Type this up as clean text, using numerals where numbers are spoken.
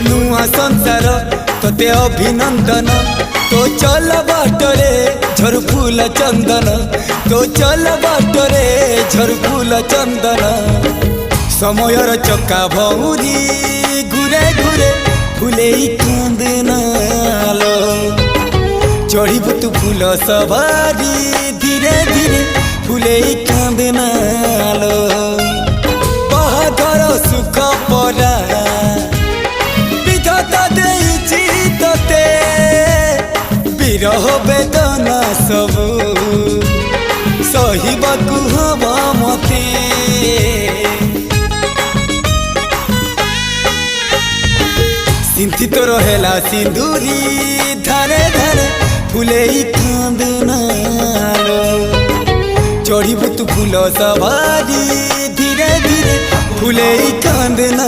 नुआ संसार तोते अभिनंदन तो चल बाटरे झर फूल चंदन तो चल बाटरे झर फूल चंदन समयर चक्का भौरी घुरे घुरे फूले कांदनालो चढ़ीबु तू फूल सवारी धीरे धीरे फूले कांदनालो बाहादर सुख परा विधाता देइछि तोते विरह वेदना सबु सहिबाकु हवा मते सिंथी तो रहेला सिंदूरी धारे धारे फूले कांदनालो चढ़ीबु तू फूल सवारी धीरे धीरे फूले कांदना।